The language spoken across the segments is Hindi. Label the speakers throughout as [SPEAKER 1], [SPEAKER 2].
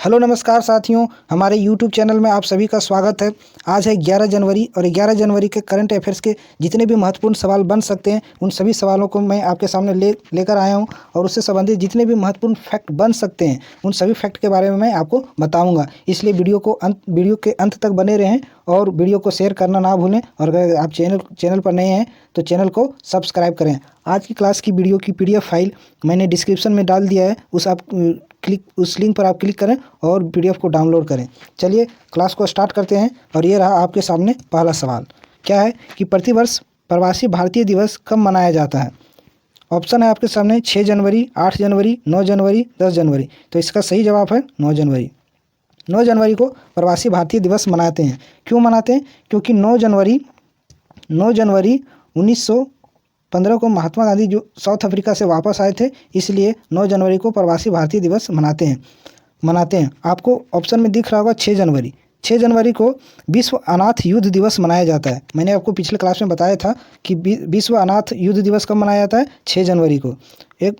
[SPEAKER 1] हेलो नमस्कार साथियों, हमारे यूट्यूब चैनल में आप सभी का स्वागत है। आज है 11 जनवरी और 11 जनवरी के करंट अफेयर्स के जितने भी महत्वपूर्ण सवाल बन सकते हैं उन सभी सवालों को मैं आपके सामने लेकर आया हूं और उससे संबंधित जितने भी महत्वपूर्ण फैक्ट बन सकते हैं उन सभी फैक्ट के बारे में मैं आपको बताऊंगा। इसलिए वीडियो के अंत तक बने रहें और वीडियो को शेयर करना ना भूलें। और अगर आप चैनल पर नए हैं तो चैनल को सब्सक्राइब करें। आज की क्लास की वीडियो की PDF फाइल मैंने डिस्क्रिप्शन में डाल दिया है, उस लिंक पर आप क्लिक करें और PDF को डाउनलोड करें। चलिए क्लास को स्टार्ट करते हैं। और ये रहा आपके सामने पहला सवाल। क्या है कि प्रतिवर्ष प्रवासी भारतीय दिवस कब मनाया जाता है? ऑप्शन है आपके सामने 6 जनवरी, 8 जनवरी, 9 जनवरी, 10 जनवरी। तो इसका सही जवाब है 9 जनवरी। 9 जनवरी को प्रवासी भारतीय दिवस मनाते हैं। क्यों मनाते हैं? क्योंकि 9 जनवरी 1915 को महात्मा गांधी जो साउथ अफ्रीका से वापस आए थे, इसलिए 9 जनवरी को प्रवासी भारतीय दिवस मनाते हैं। आपको ऑप्शन में दिख रहा होगा 6 जनवरी। 6 जनवरी को विश्व अनाथ युद्ध दिवस मनाया जाता है। मैंने आपको पिछले क्लास में बताया था कि विश्व अनाथ युद्ध दिवस कब मनाया जाता है? 6 जनवरी को। एक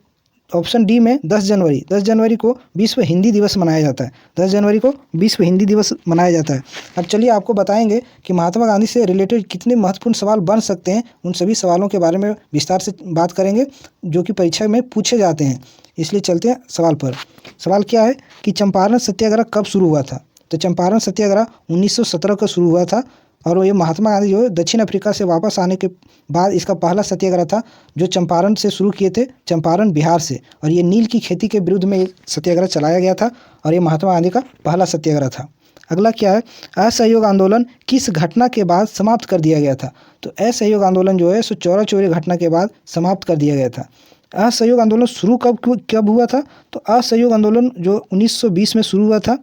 [SPEAKER 1] ऑप्शन डी में 10 जनवरी को विश्व हिंदी दिवस मनाया जाता है। 10 जनवरी को विश्व हिंदी दिवस मनाया जाता है। अब चलिए आपको बताएंगे कि महात्मा गांधी से रिलेटेड कितने महत्वपूर्ण सवाल बन सकते हैं। उन सभी सवालों के बारे में विस्तार से बात करेंगे जो कि परीक्षा में पूछे जाते हैं। इसलिए चलते हैं सवाल पर। सवाल क्या है कि चंपारण सत्याग्रह कब शुरू हुआ था? तो चंपारण सत्याग्रह 1917 को शुरू हुआ था और ये महात्मा गांधी जो दक्षिण अफ्रीका से वापस आने के बाद इसका पहला सत्याग्रह था जो चंपारण से शुरू किए थे, चंपारण बिहार से। और ये नील की खेती के विरुद्ध में सत्याग्रह चलाया गया था और ये महात्मा गांधी का पहला सत्याग्रह था। अगला क्या है? असहयोग आंदोलन किस घटना के बाद समाप्त कर दिया गया था? तो असहयोग आंदोलन जो है सो चौरा चौरी घटना के बाद समाप्त कर दिया गया था। असहयोग आंदोलन शुरू कब हुआ था? तो असहयोग आंदोलन जो 1920 में शुरू हुआ था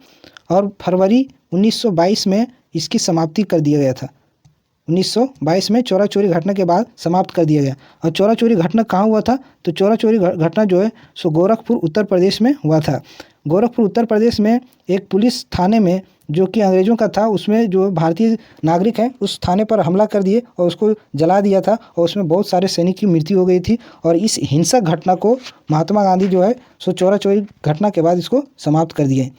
[SPEAKER 1] और फरवरी 1922 में इसकी समाप्ति कर दिया गया था। 1922 में चौरा चोरी घटना के बाद समाप्त कर दिया गया। और चौरा चोरी घटना कहाँ हुआ था? तो चौरा चोरी घटना जो है सो गोरखपुर उत्तर प्रदेश में हुआ था। गोरखपुर उत्तर प्रदेश में एक पुलिस थाने में जो कि अंग्रेज़ों का था, उसमें जो भारतीय नागरिक हैं उस थाने पर हमला कर दिए और उसको जला दिया था और उसमें बहुत सारे सैनिक की मृत्यु हो गई थी। और इस हिंसक घटना को महात्मा गांधी जो है सो चौरा चोरी घटना के बाद इसको समाप्त कर दिए।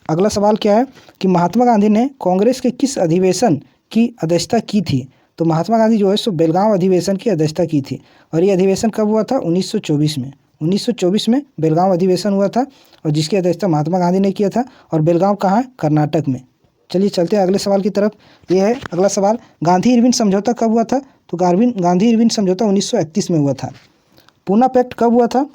[SPEAKER 1] अगला सवाल क्या है कि महात्मा गांधी ने कांग्रेस के किस अधिवेशन की अध्यक्षता की थी? तो महात्मा गांधी जो है सो बेलगांव अधिवेशन की अध्यक्षता की थी। और ये अधिवेशन कब हुआ था? 1924 में। 1924 में बेलगांव अधिवेशन हुआ था और जिसकी अध्यक्षता महात्मा गांधी ने किया था। और बेलगांव कहाँ है? कर्नाटक में। चलिए चलते हैं अगले सवाल की तरफ। ये है अगला सवाल, गांधी इरविन समझौता कब हुआ था? तो गांधी इरविन समझौता 1931 में हुआ था। पूना पैक्ट कब हुआ था?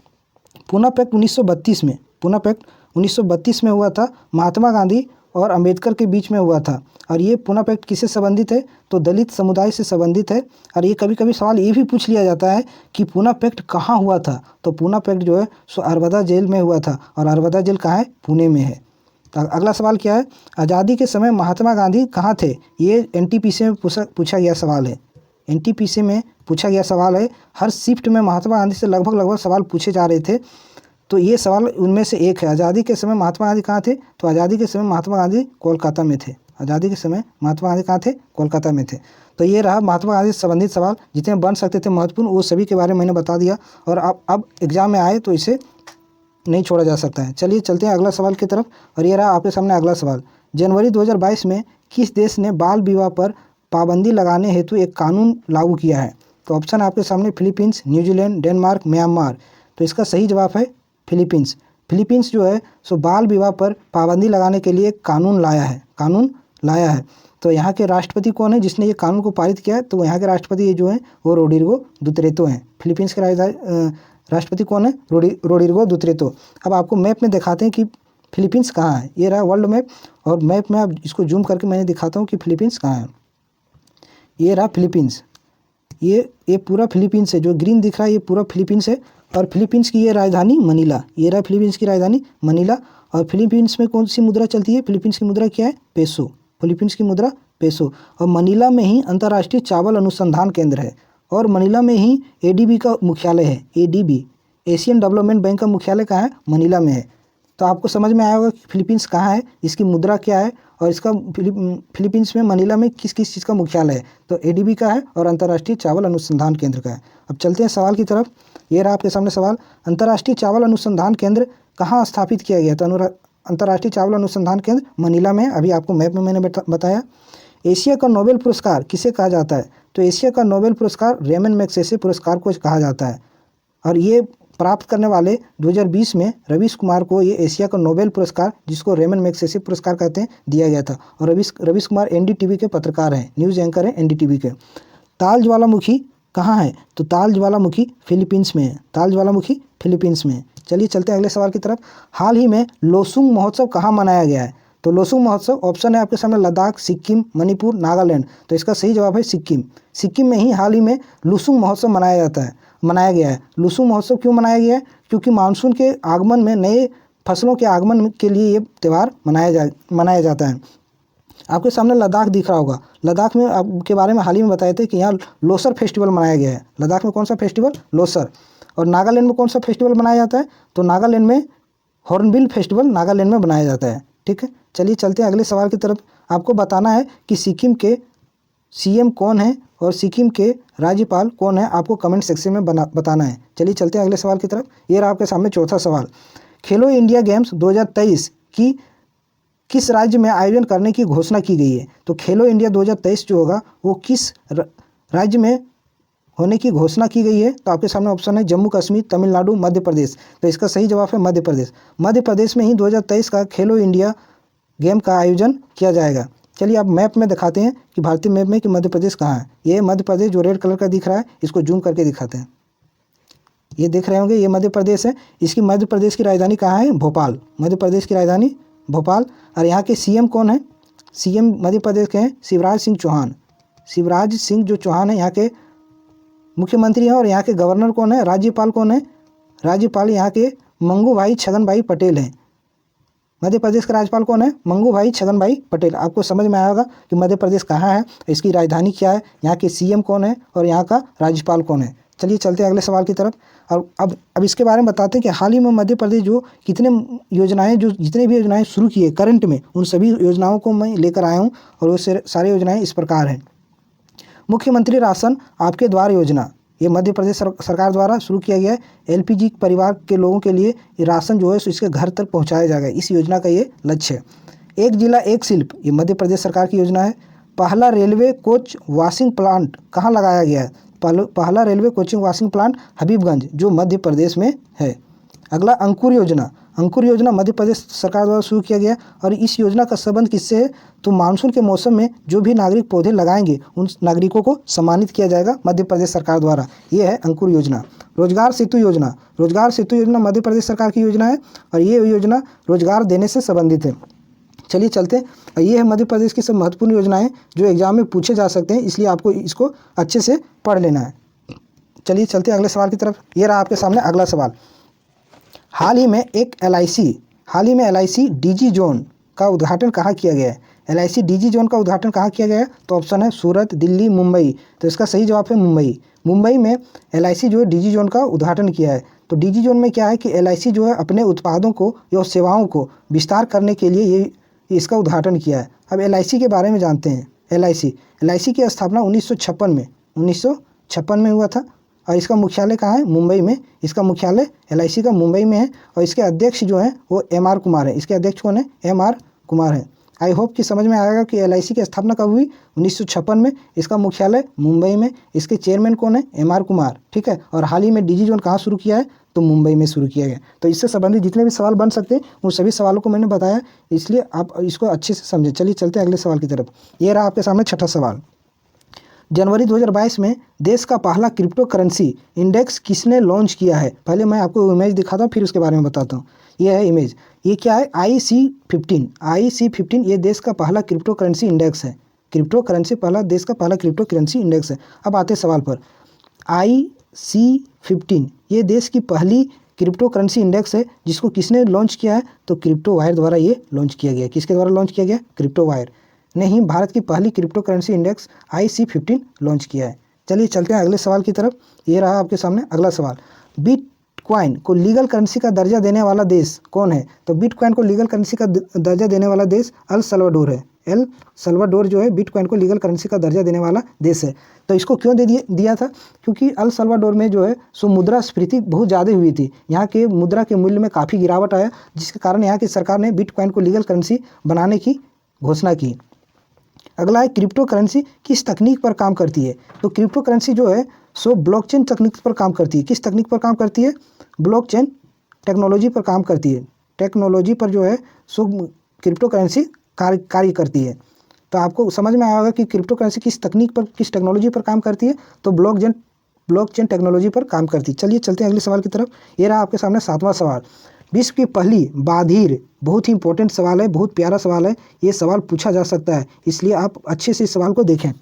[SPEAKER 1] पूना पैक्ट 1932 में। पूना पैक्ट 1932 में हुआ था। महात्मा गांधी और अंबेडकर के बीच में हुआ था। और ये पूना पैक्ट किससे संबंधित है? तो दलित समुदाय से संबंधित है। और ये कभी कभी सवाल ये भी पूछ लिया जाता है कि पूना पैक्ट कहाँ हुआ था? तो पूना पैक्ट जो है सो अरवदा जेल में हुआ था और अरवदा जेल कहाँ है? पुणे में है। तो अगला सवाल क्या है? आज़ादी के समय महात्मा गांधी कहाँ थे? ये NTPC में पूछा गया सवाल है। NTPC में पूछा गया सवाल है। हर शिफ्ट में महात्मा गांधी से लगभग सवाल पूछे जा रहे थे, तो ये सवाल उनमें से एक है। आज़ादी के समय महात्मा गांधी कहाँ थे? तो आज़ादी के समय महात्मा गांधी कोलकाता में थे। आज़ादी के समय महात्मा गांधी कहाँ थे? कोलकाता में थे। तो ये रहा महात्मा गांधी से संबंधित सवाल जितने बन सकते थे महत्वपूर्ण, वो सभी के बारे में मैंने बता दिया। और अब एग्जाम में आए तो इसे नहीं छोड़ा जा सकता है। चलिए चलते हैं अगला सवाल की तरफ। और ये रहा आपके सामने अगला सवाल, जनवरी 2022 में किस देश ने बाल विवाह पर पाबंदी लगाने हेतु एक कानून लागू किया है? तो ऑप्शन आपके सामने फिलीपींस, न्यूजीलैंड, डेनमार्क, म्यांमार। तो इसका सही जवाब है फिलीपींस। फिलीपींस जो है सो बाल विवाह पर पाबंदी लगाने के लिए कानून लाया है। तो यहाँ के राष्ट्रपति कौन है जिसने ये कानून को पारित किया है? तो यहाँ के राष्ट्रपति जो हैं वो रोड्रिगो दुतरेतो हैं। फिलीपींस के राष्ट्रपति कौन है? रोड्रिगो दुतरेतो। अब आपको मैप में दिखाते हैं कि फिलीपींस कहाँ है। ये रहा वर्ल्ड मैप और मैप में अब इसको जूम करके मैंने दिखाता हूँ कि फिलीपींस कहाँ है। ये रहा फिलीपींस। ये पूरा फिलीपींस है, जो ग्रीन दिख रहा है ये पूरा फिलीपींस है। और फिलीपींस की ये राजधानी मनीला। ये रहा फिलीपींस की राजधानी मनीला। और फिलीपींस में कौन सी मुद्रा चलती है? फिलीपींस की मुद्रा क्या है? पेसो। फिलीपींस की मुद्रा पेसो। और मनीला में ही अंतर्राष्ट्रीय चावल अनुसंधान केंद्र है और मनीला में ही ADB का मुख्यालय है। ADB, एशियन डेवलपमेंट बैंक का मुख्यालय कहाँ है? मनीला में है। तो आपको समझ में आया होगा कि फिलीपींस कहाँ है, इसकी मुद्रा क्या है और इसका फिलीपींस में मनीला में किस किस चीज़ का मुख्यालय है? तो ADB का है और अंतर्राष्ट्रीय चावल अनुसंधान केंद्र का है। अब चलते हैं सवाल की तरफ। ये रहा आपके सामने सवाल, अंतर्राष्ट्रीय चावल अनुसंधान केंद्र कहाँ स्थापित किया गया? तो अंतर्राष्ट्रीय चावल अनुसंधान केंद्र मनीला में, अभी आपको मैप में मैंने बताया। एशिया का नोबेल पुरस्कार किसे कहा जाता है? तो एशिया का नोबेल पुरस्कार रेमन मैग्सेसे पुरस्कार को कहा जाता है, और ये प्राप्त करने वाले 2020 में रवीश कुमार को ये एशिया का नोबेल पुरस्कार, जिसको रेमन मैग्सेसे पुरस्कार कहते हैं, दिया गया था। और रवीश कुमार एनडीटीवी के पत्रकार हैं, न्यूज़ एंकर हैं एनडीटीवी के। ताल ज्वालामुखी कहाँ है? तो ताल ज्वालामुखी फिलीपींस में है, ताल ज्वालामुखी फिलीपींस में है। चलिए चलते हैं अगले सवाल की तरफ। हाल ही में लोसुंग महोत्सव कहाँ मनाया गया है? तो लोसुंग महोत्सव ऑप्शन है आपके सामने लद्दाख, सिक्किम, मणिपुर, नागालैंड। तो इसका सही जवाब है सिक्किम। सिक्किम में ही हाल ही में लोसुंग महोत्सव मनाया गया है। लोसुंग महोत्सव क्यों मनाया गया है? क्योंकि मानसून के आगमन में, नए फसलों के आगमन के लिए ये त्यौहार मनाया जाता है। आपके सामने लद्दाख दिख रहा होगा। लद्दाख में आपके बारे में हाल ही में बताए थे कि यहाँ लोसर फेस्टिवल मनाया गया है। लद्दाख में कौन सा फेस्टिवल? लोसर। और नागालैंड में कौन सा फेस्टिवल मनाया जाता है? तो नागालैंड में हॉर्नबिल फेस्टिवल नागालैंड में मनाया जाता है। ठीक है, चलिए चलते हैं अगले सवाल की तरफ। आपको बताना है कि सिक्किम के सीएम कौन है और सिक्किम के राज्यपाल कौन है, आपको कमेंट सेक्शन में बताना है। चलिए चलते हैं अगले सवाल की तरफ। ये रहा आपके सामने चौथा सवाल। खेलो इंडिया गेम्स 2023 की किस राज्य में आयोजन करने की घोषणा की गई है? तो खेलो इंडिया 2023 जो होगा वो किस राज्य में होने की घोषणा की गई है? तो आपके सामने ऑप्शन है जम्मू कश्मीर, तमिलनाडु, मध्य प्रदेश। तो इसका सही जवाब है मध्य प्रदेश। मध्य प्रदेश में ही 2023 का खेलो इंडिया गेम का आयोजन किया जाएगा। चलिए आप मैप में दिखाते हैं कि भारतीय मैप में कि मध्य प्रदेश कहाँ है। ये मध्य प्रदेश जो रेड कलर का दिख रहा है, इसको जूम करके दिखाते हैं। ये देख रहे होंगे, ये मध्य प्रदेश है। इसकी मध्य प्रदेश की राजधानी कहाँ है? भोपाल। मध्य प्रदेश की राजधानी भोपाल। और यहाँ के सीएम कौन है? सीएम मध्य प्रदेश के हैं शिवराज सिंह चौहान। शिवराज सिंह जो चौहान है यहाँ के मुख्यमंत्री हैं। और यहाँ के गवर्नर कौन है? राज्यपाल कौन है? राज्यपाल यहाँ के मंगू भाई छगन भाई पटेल हैं। मध्य प्रदेश का राज्यपाल कौन है? मंगू भाई छगन भाई पटेल। आपको समझ में आया होगा कि मध्य प्रदेश कहाँ है, इसकी राजधानी क्या है, यहाँ के सीएम कौन है और यहाँ का राज्यपाल कौन है। चलिए चलते हैं अगले सवाल की तरफ। और अब इसके बारे में बताते हैं कि हाल ही में मध्य प्रदेश जो जितने भी योजनाएं शुरू की है करंट में, उन सभी योजनाओं को मैं लेकर आया हूँ। और वो सारी योजनाएं इस प्रकार हैं। मुख्यमंत्री राशन आपके द्वार योजना, ये मध्य प्रदेश सरकार द्वारा शुरू किया गया है। एलपीजी परिवार के लोगों के लिए ये राशन जो है इसके घर तक पहुंचाया जाएगा। इस योजना का ये लक्ष्य है। एक जिला एक शिल्प, ये मध्य प्रदेश सरकार की योजना है। पहला रेलवे कोच वॉशिंग प्लांट कहाँ लगाया गया है? पहला railway coaching washing plant Habibganj, जो मध्य प्रदेश में है। अगला अंकुर योजना। अंकुर योजना मध्य प्रदेश सरकार द्वारा शुरू किया गया। और इस योजना का संबंध किससे है? तो मानसून के मौसम में जो भी नागरिक पौधे लगाएंगे उन नागरिकों को सम्मानित किया जाएगा मध्य प्रदेश सरकार द्वारा। ये है अंकुर योजना। रोजगार सेतु योजना। रोजगार सेतु योजना मध्य प्रदेश सरकार की योजना है और ये योजना रोजगार देने से संबंधित है। चलिए चलते हैं। ये है मध्य प्रदेश की सब महत्वपूर्ण योजनाएं जो एग्जाम में पूछे जा सकते हैं, इसलिए आपको इसको अच्छे से पढ़ लेना है। चलिए चलते हैं अगले सवाल की तरफ। ये रहा आपके सामने अगला सवाल। हाल ही में LIC डीजी जोन का उद्घाटन कहाँ किया गया है? LIC डीजी जोन का उद्घाटन कहाँ किया गया है? तो ऑप्शन है सूरत, दिल्ली, मुंबई। तो इसका सही जवाब है मुंबई। मुंबई में LIC जो है डीजी जोन का उद्घाटन किया है। तो डीजी जोन में क्या है कि LIC जो है अपने उत्पादों को या सेवाओं को विस्तार करने के लिए ये इसका उद्घाटन किया है। अब LIC के बारे में जानते हैं। LIC की स्थापना 1956 में हुआ था और इसका मुख्यालय कहाँ है? मुंबई में। इसका मुख्यालय LIC का मुंबई में है और इसके अध्यक्ष जो हैं वो MR कुमार है। इसके अध्यक्ष कौन है? MR कुमार है। आई होप कि समझ में आएगा कि LIC की स्थापना कब हुई? 1956 में। इसका मुख्यालय मुंबई में। इसके चेयरमैन कौन है? MR कुमार। ठीक है। और हाल ही में डीजी जोन कहाँ शुरू किया है? तो मुंबई में शुरू किया गया। तो इससे संबंधित जितने भी सवाल बन सकते हैं उन सभी सवालों को मैंने बताया, इसलिए आप इसको अच्छे से समझें। चलिए चलते हैं अगले सवाल की तरफ। ये रहा आपके सामने छठा सवाल। जनवरी 2022 में देश का पहला क्रिप्टो करेंसी इंडेक्स किसने लॉन्च किया है? पहले मैं आपको इमेज दिखाता हूँ, फिर उसके बारे में बताता हूँ। ये है इमेज। ये क्या है? IC15 ये देश का पहला क्रिप्टो करेंसी इंडेक्स है। क्रिप्टो करेंसी देश का पहला क्रिप्टो करेंसी इंडेक्स है। अब आते सवाल पर। IC15 ये देश की पहली क्रिप्टो करेंसी इंडेक्स है, जिसको किसने लॉन्च किया है? तो क्रिप्टो वायर द्वारा ये लॉन्च किया गया। किसके द्वारा लॉन्च किया गया? क्रिप्टो वायर ने ही भारत की पहली crypto currency index IC15 launch किया है। चलिए चलते हैं अगले सवाल की तरफ। ये रहा आपके सामने अगला सवाल। बिटकॉइन को लीगल करेंसी का दर्जा देने वाला देश कौन है? तो बिटकॉइन को लीगल करेंसी का दर्जा देने वाला देश अल सल्वाडोर है। एल सल्वाडोर जो है बिटकॉइन को लीगल करेंसी का दर्जा देने वाला देश है। तो इसको क्यों दिया था? क्योंकि एल सल्वाडोर में जो है सो मुद्रास्फीति बहुत ज़्यादा हुई थी। यहाँ के मुद्रा के मूल्य में काफ़ी गिरावट आया, जिसके कारण यहाँ की सरकार ने बिटकॉइन को लीगल करेंसी बनाने की घोषणा की। अगला है क्रिप्टो करेंसी किस तकनीक पर काम करती है? तो क्रिप्टो करेंसी जो है सो ब्लॉकचेन तकनीक पर काम करती है। किस तकनीक पर काम करती है? ब्लॉकचेन टेक्नोलॉजी पर काम करती है। टेक्नोलॉजी पर जो है सो क्रिप्टो करेंसी कार्य करती है। तो आपको समझ में आया होगा कि क्रिप्टो करेंसी किस तकनीक पर, किस टेक्नोलॉजी पर काम करती है। तो ब्लॉकचेन टेक्नोलॉजी पर काम करती है। चलिए चलते हैं अगले सवाल की तरफ। ये रहा आपके सामने 7वां सवाल। विश्व की पहली बाधिर, बहुत ही इंपॉर्टेंट सवाल है, बहुत प्यारा सवाल है। ये सवाल पूछा जा सकता है, इसलिए आप अच्छे से इस सवाल को देखें।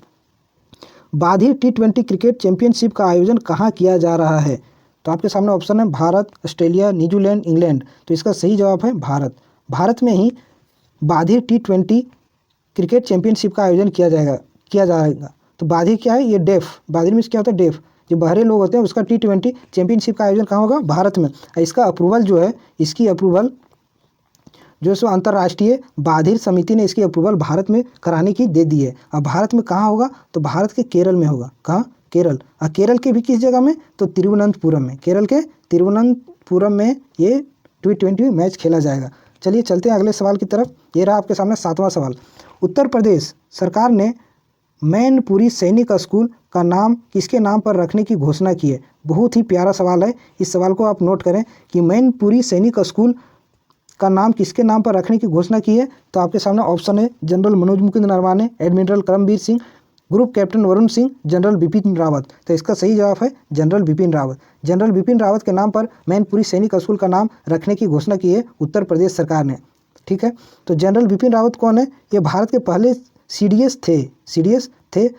[SPEAKER 1] बाधिर T20 क्रिकेट चैंपियनशिप का आयोजन कहाँ किया जा रहा है? तो आपके सामने ऑप्शन है भारत, ऑस्ट्रेलिया, न्यूजीलैंड, इंग्लैंड। तो इसका सही जवाब है भारत। भारत में ही बाधिर T20 क्रिकेट चैंपियनशिप का आयोजन किया जाएगा। तो बाधिर क्या है? ये डेफ, बाधिर में क्या होता है? डेफ, जो बहरे लोग होते हैं उसका T20 चैंपियनशिप का आयोजन कहाँ होगा? भारत में। इसका अप्रूवल जो है, इसकी अप्रूवल जो सो अंतर्राष्ट्रीय बाधिर समिति ने इसकी अप्रूवल भारत में कराने की दे दी है। अब भारत में कहाँ होगा? तो भारत के केरल में होगा। कहाँ? केरल। और केरल के भी किस जगह में? तो तिरुवनंतपुरम में। केरल के तिरुवनंतपुरम में ये T20 मैच खेला जाएगा। चलिए चलते हैं अगले सवाल की तरफ। ये रहा आपके सामने 7वां सवाल। उत्तर प्रदेश सरकार ने मैनपुरी सैनिक स्कूल का नाम किसके नाम पर रखने की घोषणा की है? बहुत ही प्यारा सवाल है। इस सवाल को आप नोट करें कि मैनपुरी सैनिक स्कूल का नाम किसके नाम पर रखने की घोषणा की है। तो आपके सामने ऑप्शन है general Manoj Mukund Naravane, admiral Karambir Singh, group captain Varun Singh, general Bipin Rawat. तो इसका सही जवाब है जनरल बिपिन रावत। जनरल बिपिन रावत के नाम पर मैनपुरी सैनिक स्कूल का नाम रखने की घोषणा की है उत्तर प्रदेश सरकार ने। ठीक है, तो जनरल बिपिन रावत कौन है? ये भारत के पहले CDS थे।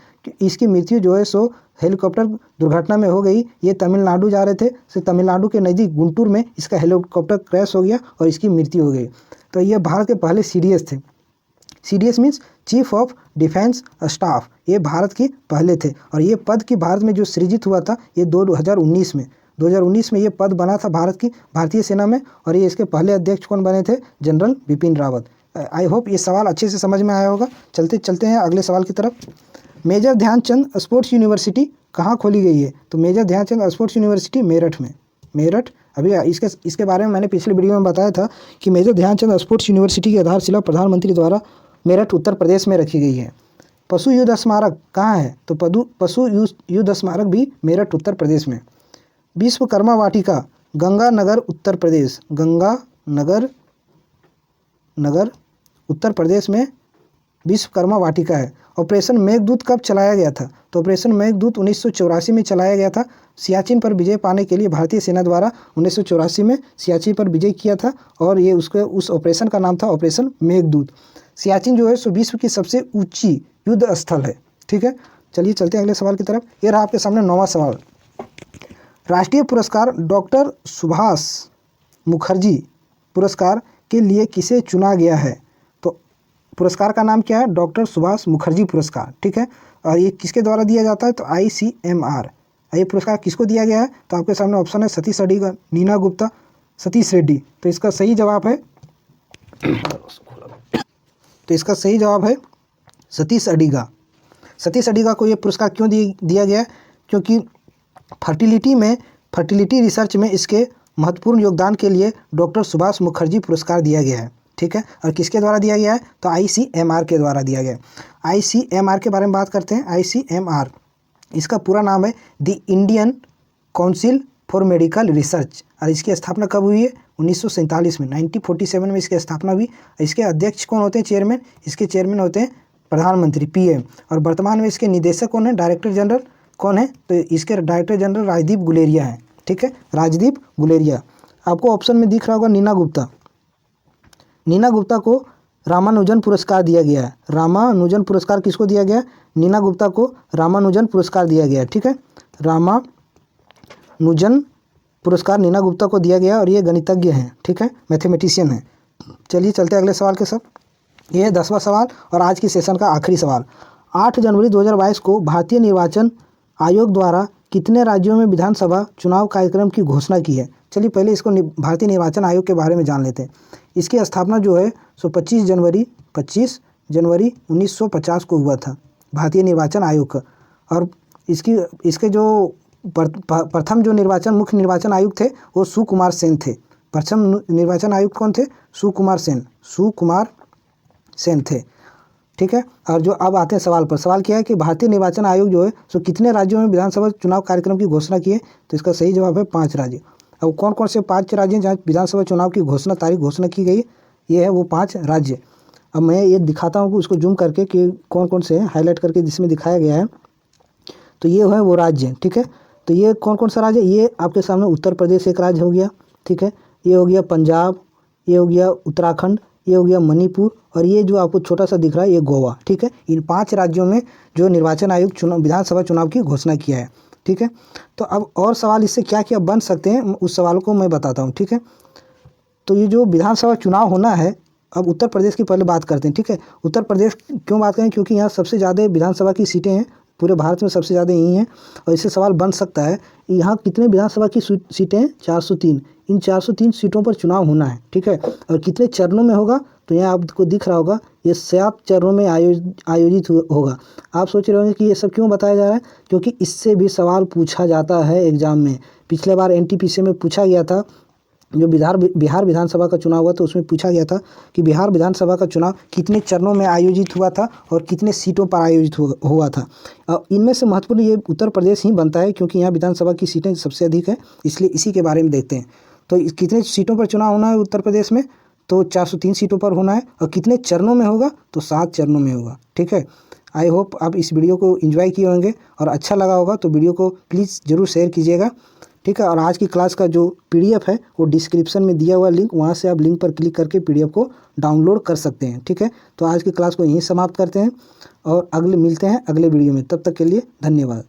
[SPEAKER 1] इसकी मृत्यु जो है सो हेलीकॉप्टर दुर्घटना में हो गई। ये तमिलनाडु जा रहे थे, तो तमिलनाडु के नज़दीक गुंटूर में इसका हेलीकॉप्टर क्रैश हो गया और इसकी मृत्यु हो गई। तो ये भारत के पहले CDS थे। CDS means chief of defence staff. ये भारत के पहले थे और ये पद की भारत में जो सृजित हुआ था ये 2019 में ये पद बना था भारत की भारतीय सेना में। और ये इसके पहले अध्यक्ष कौन बने थे? General Bipin Rawat. I hope ये सवाल अच्छे से समझ में आया होगा। चलते हैं अगले सवाल की तरफ। मेजर ध्यानचंद स्पोर्ट्स यूनिवर्सिटी कहाँ खोली गई है? तो major Dhyan Chand sports university Meerut में। मेरठ, अभी इसके बारे में मैंने पिछले वीडियो में बताया था कि मेजर ध्यानचंद स्पोर्ट्स यूनिवर्सिटी की आधारशिला प्रधानमंत्री द्वारा मेरठ उत्तर प्रदेश में रखी गई है। पशु युद्ध स्मारक कहाँ है? तो पशु युद्ध स्मारक भी मेरठ उत्तर प्रदेश में। विश्वकर्मा वाटिका गंगानगर उत्तर प्रदेश। गंगानगर उत्तर प्रदेश में विश्वकर्मा वाटिका है। ऑपरेशन मेघदूत कब चलाया गया था? तो ऑपरेशन मेघदूत 1984 में चलाया गया था। सियाचिन पर विजय पाने के लिए भारतीय सेना द्वारा 1984 में सियाचिन पर विजय किया था और ये उस ऑपरेशन का नाम था ऑपरेशन मेघदूत। सियाचिन जो है सो विश्व की सबसे ऊंची युद्ध स्थल है। ठीक है, चलिए चलते हैं अगले सवाल की तरफ। ये रहा आपके सामने 9वां सवाल। राष्ट्रीय पुरस्कार डॉक्टर सुभाष मुखर्जी पुरस्कार के लिए किसे चुना गया है? तो पुरस्कार का नाम क्या है? डॉक्टर सुभाष मुखर्जी पुरस्कार। ठीक है, और ये किसके द्वारा दिया जाता है? तो ICMR। ये पुरस्कार किसको दिया गया है? तो आपके सामने ऑप्शन है सतीश अडिगा, नीना गुप्ता, सतीश रेड्डी। तो इसका सही जवाब है सतीश अडिगा। सतीश अडिगा को ये पुरस्कार क्यों दिया गया? क्योंकि फर्टिलिटी रिसर्च में इसके महत्वपूर्ण योगदान के लिए डॉक्टर सुभाष मुखर्जी पुरस्कार दिया गया है। ठीक है, और किसके द्वारा दिया गया है? तो ICMR के द्वारा दिया गया है। ICMR के बारे में बात करते हैं। ICMR इसका पूरा नाम है the Indian council for medical research और इसकी स्थापना कब हुई है? 1947 में, 1947 में इसकी स्थापना हुई। इसके अध्यक्ष कौन होते हैं? चेयरमैन। इसके चेयरमैन होते हैं प्रधानमंत्री PM। और वर्तमान में इसके निदेशक कौन है? डायरेक्टर जनरल कौन है? तो इसके डायरेक्टर जनरल राजदीप गुलेरिया हैं। ठीक है, राजदीप गुलेरिया। आपको ऑप्शन में दिख रहा होगा नीना गुप्ता। नीना गुप्ता को रामानुजन पुरस्कार दिया गया है। रामानुजन पुरस्कार किसको दिया गया? नीना गुप्ता को रामानुजन पुरस्कार दिया गया है। ठीक है, रामानुजन पुरस्कार नीना गुप्ता को दिया गया और ये गणितज्ञ हैं। ठीक है, मैथमेटिशियन हैं। चलिए चलते हैं अगले सवाल के सब। ये है 10वां सवाल और आज की सेशन का आखिरी सवाल। 8 जनवरी 2022 को भारतीय निर्वाचन आयोग द्वारा कितने राज्यों में विधानसभा चुनाव कार्यक्रम की घोषणा की है? चलिए पहले इसको भारतीय निर्वाचन आयोग के बारे में जान लेते हैं। इसकी स्थापना जो है सो 25 जनवरी 1950 को हुआ था भारतीय निर्वाचन आयोग का। और इसके जो प्रथम जो मुख्य निर्वाचन आयुक्त थे वो सुकुमार सेन थे। प्रथम निर्वाचन आयुक्त कौन थे? सुकुमार सेन थे। ठीक है। और जो अब आते हैं सवाल पर। सवाल क्या है कि भारतीय निर्वाचन आयोग जो है सो कितने राज्यों में विधानसभा चुनाव कार्यक्रम की घोषणा की है? तो इसका सही जवाब है 5 राज्य। अब कौन कौन से 5 राज्य हैं जहाँ विधानसभा चुनाव की तारीख घोषणा की गई? ये है वो 5 राज्य। अब मैं ये दिखाता हूँ कि उसको जूम करके कि कौन कौन से हाईलाइट करके जिसमें दिखाया गया है। तो ये है वो राज्य। ठीक है। तो ये कौन कौन सा राज्य? ये आपके सामने उत्तर प्रदेश एक राज्य हो गया। ठीक है। ये हो गया पंजाब, ये हो गया उत्तराखंड, ये हो गया मणिपुर, और ये जो आपको छोटा सा दिख रहा है ये गोवा। ठीक है। इन 5 राज्यों में जो निर्वाचन आयोग विधानसभा चुनाव की घोषणा किया है। ठीक है। तो अब और सवाल इससे क्या क्या बन सकते हैं उस सवाल को मैं बताता हूँ। ठीक है। तो ये जो विधानसभा चुनाव होना है, अब उत्तर प्रदेश की पहले बात करते हैं। ठीक है। उत्तर प्रदेश क्यों बात करें? क्योंकि यहाँ सबसे ज़्यादा विधानसभा की सीटें हैं, पूरे भारत में सबसे ज़्यादा यही हैं। और इससे सवाल बन सकता है यहाँ कितने विधानसभा की सीटें हैं? 403। इन 403 सीटों पर चुनाव होना है। ठीक है। और कितने चरणों में होगा? तो यहाँ आपको दिख रहा होगा ये 7 चरणों में आयोजित होगा। आप सोच रहे होंगे कि ये सब क्यों बताया जा रहा है? क्योंकि इससे भी सवाल पूछा जाता है एग्जाम में। पिछले बार NTPC में पूछा गया था, जो बिहार विधानसभा का चुनाव हुआ तो उसमें पूछा गया था कि बिहार विधानसभा का चुनाव कितने चरणों में आयोजित हुआ था और कितने सीटों पर आयोजित हुआ था। इनमें से महत्वपूर्ण ये उत्तर प्रदेश ही बनता है क्योंकि यहाँ विधानसभा की सीटें सबसे अधिक है, इसलिए इसी के बारे में देखते हैं। तो कितने सीटों पर चुनाव होना है उत्तर प्रदेश में? तो 403 सीटों पर होना है। और कितने चरणों में होगा? तो 7 चरणों में होगा। ठीक है। आई होप आप इस वीडियो को एंजॉय किए होंगे और अच्छा लगा होगा, तो वीडियो को प्लीज़ ज़रूर शेयर कीजिएगा। ठीक है। और आज की क्लास का जो PDF है वो डिस्क्रिप्शन में दिया हुआ लिंक, वहाँ से आप लिंक पर क्लिक करके PDF को डाउनलोड कर सकते हैं। ठीक है। तो आज की क्लास को यहीं समाप्त करते हैं और मिलते हैं अगले वीडियो में। तब तक के लिए धन्यवाद।